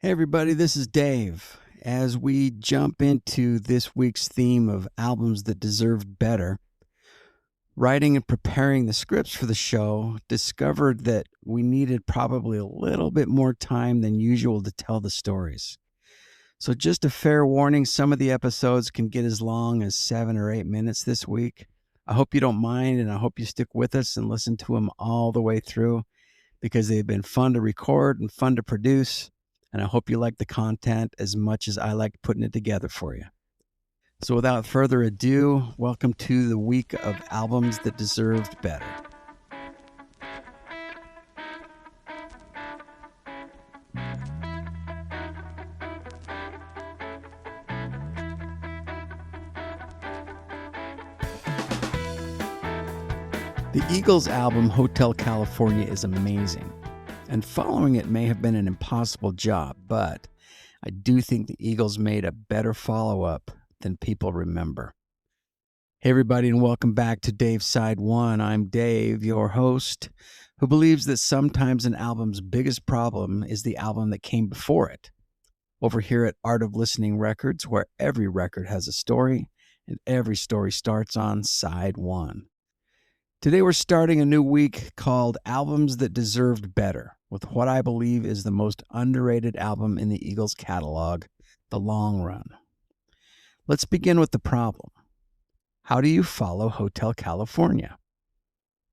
Hey everybody, this is Dave. As we jump into this week's theme of albums that deserved better, writing and preparing the scripts for the show, discovered that we needed probably a little bit more time than usual to tell the stories. So just a fair warning, some of the episodes can get as long as 7 or 8 minutes this week. I hope you don't mind, and I hope you stick with us and listen to them all the way through, because they've been fun to record and fun to produce. And I hope you like the content as much as I like putting it together for you. So without further ado, welcome to the week of albums that deserved better. The Eagles' album Hotel California is amazing, and following it may have been an impossible job, but I do think the Eagles made a better follow-up than people remember. Hey everybody, and welcome back to Dave's Side 1. I'm Dave, your host, who believes that sometimes an album's biggest problem is the album that came before it. Over here at Art of Listening Records, where every record has a story, and every story starts on Side 1. Today we're starting a new week called Albums That Deserved Better, with what I believe is the most underrated album in the Eagles catalog, The Long Run. Let's begin with the problem. How do you follow Hotel California?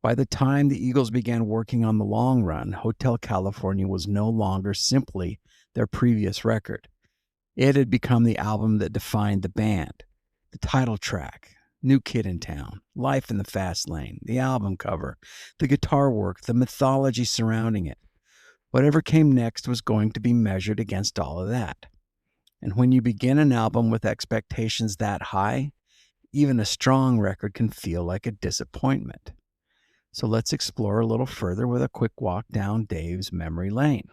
By the time the Eagles began working on The Long Run, Hotel California was no longer simply their previous record. It had become the album that defined the band, the title track, New Kid in Town, Life in the Fast Lane, the album cover, the guitar work, the mythology surrounding it. Whatever came next was going to be measured against all of that. And when you begin an album with expectations that high, even a strong record can feel like a disappointment. So let's explore a little further with a quick walk down Dave's memory lane.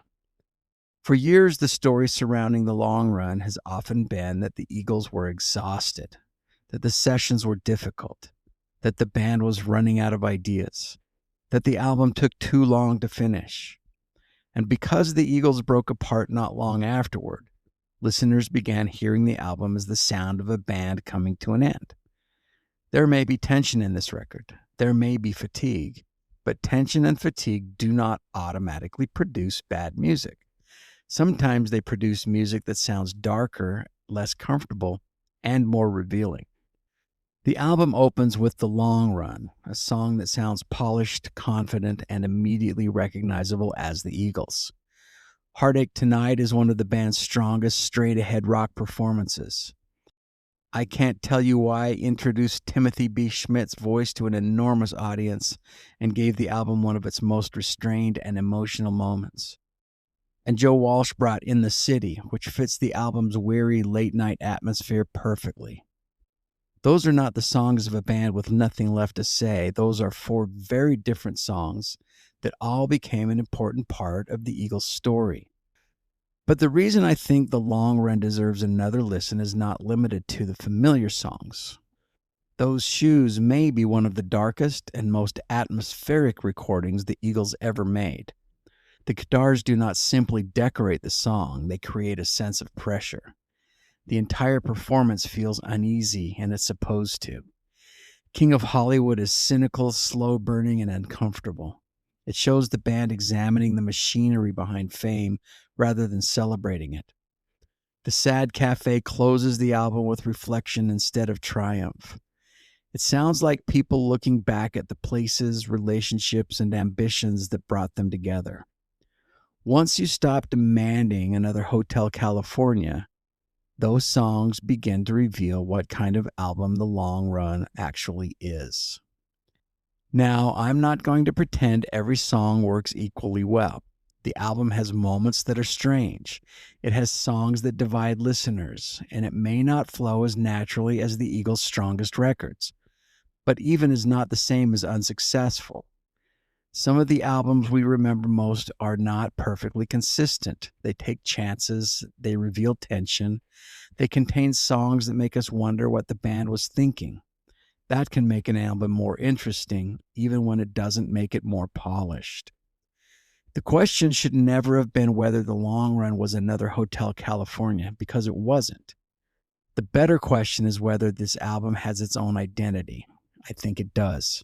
For years, the story surrounding The Long Run has often been that the Eagles were exhausted, that the sessions were difficult, that the band was running out of ideas, that the album took too long to finish. And because the Eagles broke apart not long afterward, listeners began hearing the album as the sound of a band coming to an end. There may be tension in this record, there may be fatigue, but tension and fatigue do not automatically produce bad music. Sometimes they produce music that sounds darker, less comfortable, and more revealing. The album opens with The Long Run, a song that sounds polished, confident, and immediately recognizable as the Eagles. Heartache Tonight is one of the band's strongest straight-ahead rock performances. I Can't Tell You Why introduced Timothy B. Schmidt's voice to an enormous audience and gave the album one of its most restrained and emotional moments. And Joe Walsh brought In the City, which fits the album's weary late-night atmosphere perfectly. Those are not the songs of a band with nothing left to say. Those are four very different songs that all became an important part of the Eagles' story. But the reason I think The Long Run deserves another listen is not limited to the familiar songs. Those Shoes may be one of the darkest and most atmospheric recordings the Eagles ever made. The guitars do not simply decorate the song, they create a sense of pressure. The entire performance feels uneasy, and it's supposed to. King of Hollywood is cynical, slow-burning, and uncomfortable. It shows the band examining the machinery behind fame rather than celebrating it. The Sad Café closes the album with reflection instead of triumph. It sounds like people looking back at the places, relationships, and ambitions that brought them together. Once you stop demanding another Hotel California, those songs begin to reveal what kind of album The Long Run actually is. Now, I'm not going to pretend every song works equally well. The album has moments that are strange. It has songs that divide listeners, and it may not flow as naturally as the Eagles' strongest records, but even is not the same as unsuccessful. Some of the albums we remember most are not perfectly consistent. They take chances, they reveal tension, they contain songs that make us wonder what the band was thinking. That can make an album more interesting, even when it doesn't make it more polished. The question should never have been whether The Long Run was another Hotel California, because it wasn't. The better question is whether this album has its own identity. I think it does.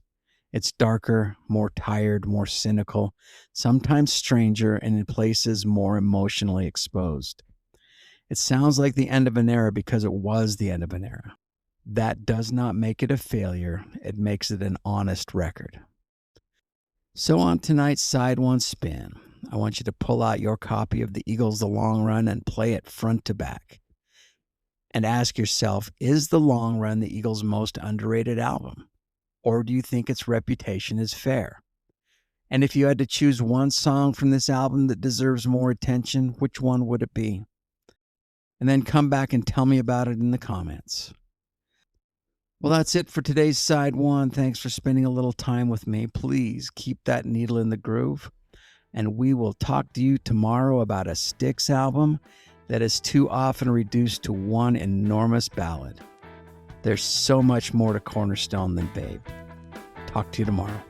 It's darker, more tired, more cynical, sometimes stranger, and in places more emotionally exposed. It sounds like the end of an era because it was the end of an era. That does not make it a failure. It makes it an honest record. So on tonight's Side One Spin, I want you to pull out your copy of the Eagles' The Long Run and play it front to back. And ask yourself, is The Long Run the Eagles' most underrated album? Or do you think its reputation is fair? And if you had to choose one song from this album that deserves more attention, which one would it be? And then come back and tell me about it in the comments. Well, that's it for today's Side One. Thanks for spending a little time with me. Please keep that needle in the groove. And we will talk to you tomorrow about a Styx album that is too often reduced to one enormous ballad. There's so much more to Cornerstone than Babe. Talk to you tomorrow.